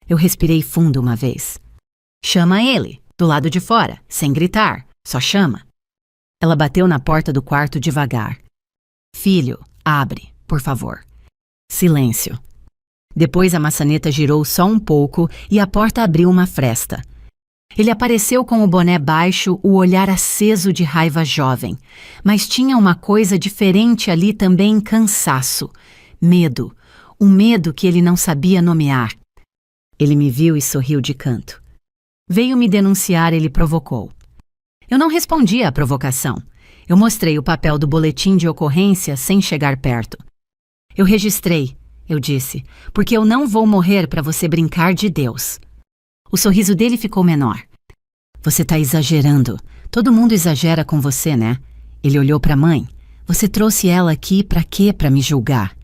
Eu respirei fundo uma vez. Chama ele, do lado de fora, sem gritar. Só chama. Ela bateu na porta do quarto devagar. Filho, abre, por favor. Silêncio. Depois a maçaneta girou só um pouco e a porta abriu uma fresta. Ele apareceu com o boné baixo, o olhar aceso de raiva jovem. Mas tinha uma coisa diferente ali também, cansaço. Medo. Um medo que ele não sabia nomear. Ele me viu e sorriu de canto. Veio me denunciar, ele provocou. Eu não respondi à provocação. Eu mostrei o papel do boletim de ocorrência sem chegar perto. Eu registrei, eu disse, porque eu não vou morrer para você brincar de Deus. O sorriso dele ficou menor. Você tá exagerando. Todo mundo exagera com você, né? Ele olhou para a mãe. Você trouxe ela aqui para quê? Para me julgar.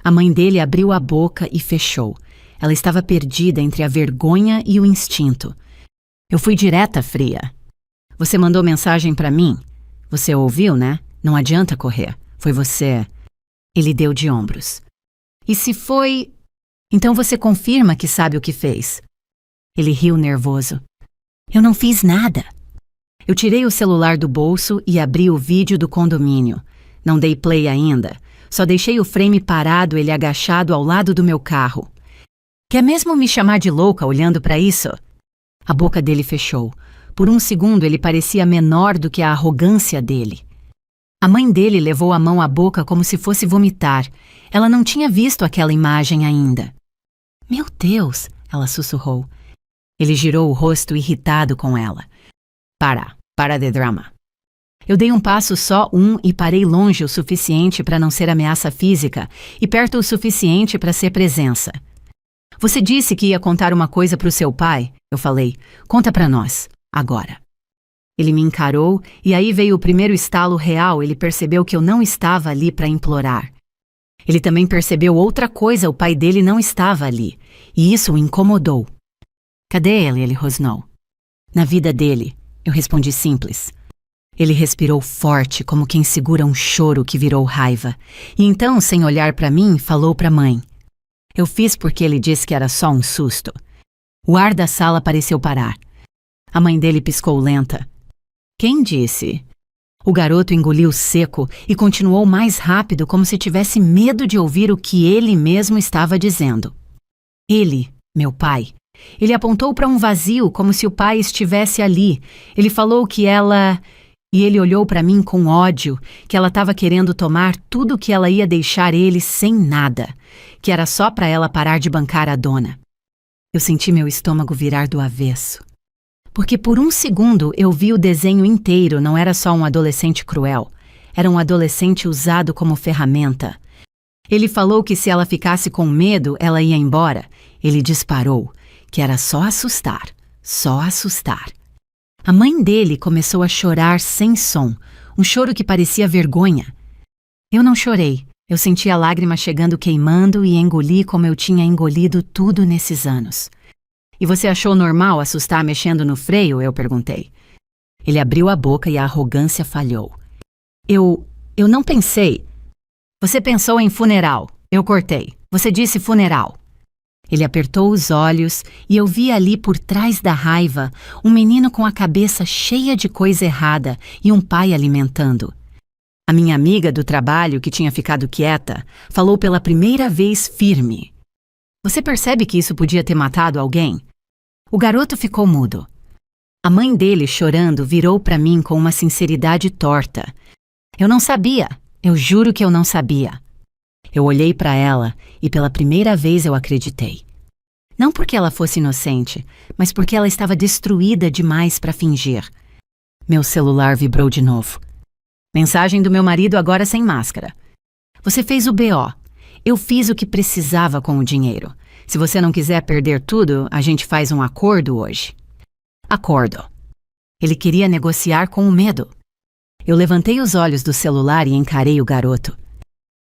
A mãe dele abriu a boca e fechou. Ela estava perdida entre a vergonha e o instinto. Eu fui direta, fria. Você mandou mensagem para mim? Você ouviu, né? Não adianta correr. Foi você. Ele deu de ombros. E se foi... Então você confirma que sabe o que fez. Ele riu nervoso. Eu não fiz nada. Eu tirei o celular do bolso e abri o vídeo do condomínio. Não dei play ainda. Só deixei o frame parado, ele agachado ao lado do meu carro. Quer mesmo me chamar de louca olhando para isso? A boca dele fechou. Por um segundo ele parecia menor do que a arrogância dele. A mãe dele levou a mão à boca como se fosse vomitar. Ela não tinha visto aquela imagem ainda. Meu Deus, ela sussurrou. Ele girou o rosto irritado com ela. Para de drama. Eu dei um passo só e parei longe o suficiente para não ser ameaça física e perto o suficiente para ser presença. Você disse que ia contar uma coisa para o seu pai? Eu falei, conta para nós, agora. Ele me encarou e aí veio o primeiro estalo real, ele percebeu que eu não estava ali para implorar. Ele também percebeu outra coisa, o pai dele não estava ali, e isso o incomodou. Cadê ele? Ele rosnou. Na vida dele, eu respondi simples. Ele respirou forte, como quem segura um choro que virou raiva, e então, sem olhar para mim, falou para a mãe. Eu fiz porque ele disse que era só um susto. O ar da sala pareceu parar. A mãe dele piscou lenta. Quem disse? O garoto engoliu seco e continuou mais rápido, como se tivesse medo de ouvir o que ele mesmo estava dizendo. Ele, meu pai. Ele apontou para um vazio, como se o pai estivesse ali. Ele falou que ela... E ele olhou para mim com ódio, que ela estava querendo tomar tudo que ela ia deixar ele sem nada, que era só para ela parar de bancar a dona. Eu senti meu estômago virar do avesso. Porque por um segundo eu vi o desenho inteiro, não era só um adolescente cruel, era um adolescente usado como ferramenta. Ele falou que se ela ficasse com medo, ela ia embora. Ele disparou, que era só assustar, só assustar. A mãe dele começou a chorar sem som, um choro que parecia vergonha. Eu não chorei, eu senti a lágrima chegando queimando e engoli como eu tinha engolido tudo nesses anos. E você achou normal assustar mexendo no freio? Eu perguntei. Ele abriu a boca e a arrogância falhou. Eu não pensei. Você pensou em funeral. Eu cortei. Você disse funeral. Ele apertou os olhos e eu vi ali por trás da raiva um menino com a cabeça cheia de coisa errada e um pai alimentando. A minha amiga do trabalho, que tinha ficado quieta, falou pela primeira vez firme. Você percebe que isso podia ter matado alguém? O garoto ficou mudo. A mãe dele, chorando, virou para mim com uma sinceridade torta. Eu não sabia. Eu juro que eu não sabia. Eu olhei para ela e pela primeira vez eu acreditei. Não porque ela fosse inocente, mas porque ela estava destruída demais para fingir. Meu celular vibrou de novo. Mensagem do meu marido agora sem máscara. Você fez o BO. Eu fiz o que precisava com o dinheiro. Se você não quiser perder tudo, a gente faz um acordo hoje. Acordo. Ele queria negociar com o medo. Eu levantei os olhos do celular e encarei o garoto.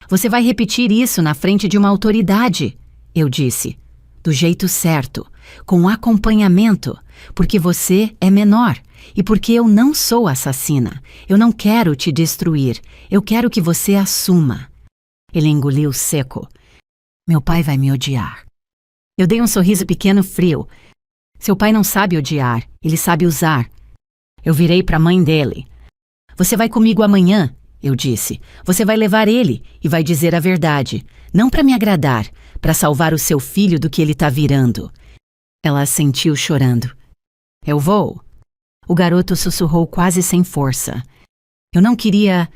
Você vai repetir isso na frente de uma autoridade, eu disse. Do jeito certo, com acompanhamento, porque você é menor e porque eu não sou assassina. Eu não quero te destruir, eu quero que você assuma. Ele engoliu seco. Meu pai vai me odiar. Eu dei um sorriso pequeno frio. Seu pai não sabe odiar, ele sabe usar. Eu virei para a mãe dele. Você vai comigo amanhã, eu disse. Você vai levar ele e vai dizer a verdade. Não para me agradar, para salvar o seu filho do que ele está virando. Ela assentiu chorando. Eu vou. O garoto sussurrou quase sem força. Eu não queria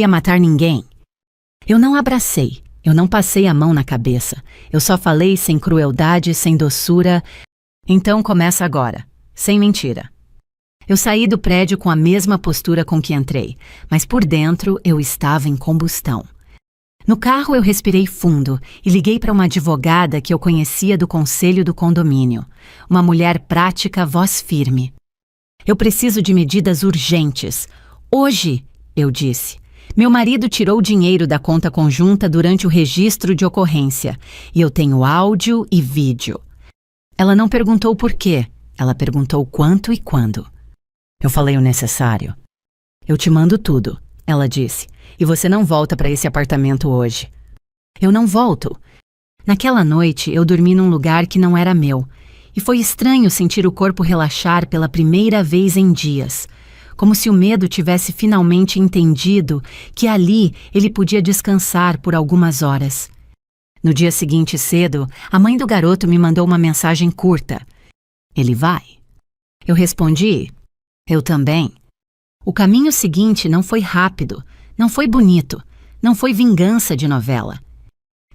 matar ninguém. Eu não abracei, eu não passei a mão na cabeça. Eu só falei sem crueldade, sem doçura. Então começa agora, sem mentira. Eu saí do prédio com a mesma postura com que entrei, mas por dentro eu estava em combustão. No carro eu respirei fundo e liguei para uma advogada que eu conhecia do conselho do condomínio. Uma mulher prática, voz firme. Eu preciso de medidas urgentes. Hoje, eu disse. Meu marido tirou dinheiro da conta conjunta durante o registro de ocorrência e eu tenho áudio e vídeo. Ela não perguntou por quê, ela perguntou quanto e quando. Eu falei o necessário. Eu te mando tudo, ela disse, e você não volta para esse apartamento hoje. Eu não volto. Naquela noite eu dormi num lugar que não era meu e foi estranho sentir o corpo relaxar pela primeira vez em dias. Como se o medo tivesse finalmente entendido que ali ele podia descansar por algumas horas. No dia seguinte cedo, a mãe do garoto me mandou uma mensagem curta. Ele vai? Eu respondi, eu também. O caminho seguinte não foi rápido, não foi bonito, não foi vingança de novela.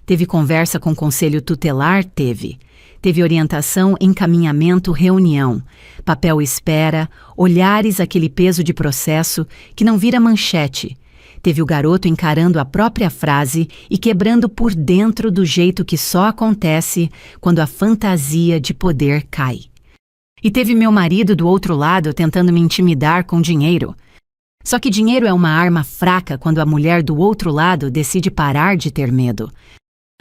Teve conversa com o conselho tutelar? Teve. Teve orientação, encaminhamento, reunião, papel espera, olhares, aquele peso de processo que não vira manchete. Teve o garoto encarando a própria frase e quebrando por dentro do jeito que só acontece quando a fantasia de poder cai. E teve meu marido do outro lado tentando me intimidar com dinheiro. Só que dinheiro é uma arma fraca quando a mulher do outro lado decide parar de ter medo.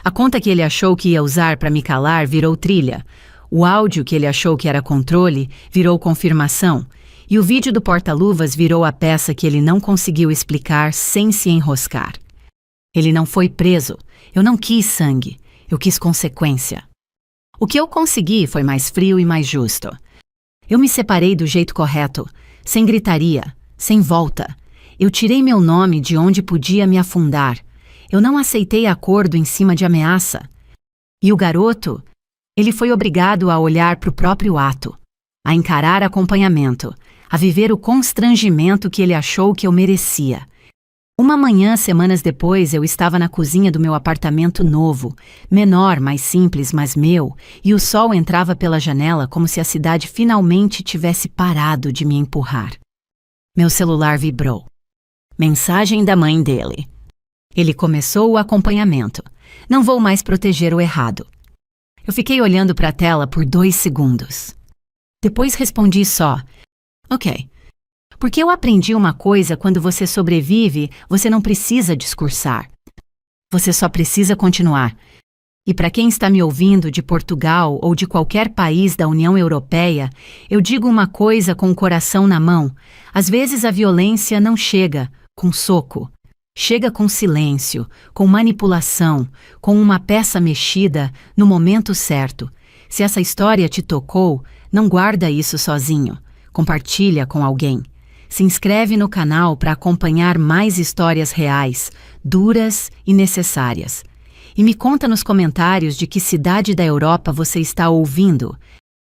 A conta que ele achou que ia usar para me calar virou trilha. O áudio que ele achou que era controle virou confirmação. E o vídeo do porta-luvas virou a peça que ele não conseguiu explicar sem se enroscar. Ele não foi preso. Eu não quis sangue. Eu quis consequência. O que eu consegui foi mais frio e mais justo. Eu me separei do jeito correto, sem gritaria, sem volta. Eu tirei meu nome de onde podia me afundar. Eu não aceitei acordo em cima de ameaça. E o garoto? Ele foi obrigado a olhar para o próprio ato, a encarar acompanhamento, a viver o constrangimento que ele achou que eu merecia. Uma manhã, semanas depois, eu estava na cozinha do meu apartamento novo, menor, mais simples, mas meu, e o sol entrava pela janela como se a cidade finalmente tivesse parado de me empurrar. Meu celular vibrou. Mensagem da mãe dele. Ele começou o acompanhamento. Não vou mais proteger o errado. Eu fiquei olhando para a tela por 2 segundos. Depois respondi só. Ok. Porque eu aprendi uma coisa: quando você sobrevive, você não precisa discursar. Você só precisa continuar. E para quem está me ouvindo de Portugal ou de qualquer país da União Europeia, eu digo uma coisa com o coração na mão. Às vezes a violência não chega com soco. Chega com silêncio, com manipulação, com uma peça mexida no momento certo. Se essa história te tocou, não guarda isso sozinho. Compartilha com alguém. Se inscreve no canal para acompanhar mais histórias reais, duras e necessárias. E me conta nos comentários de que cidade da Europa você está ouvindo.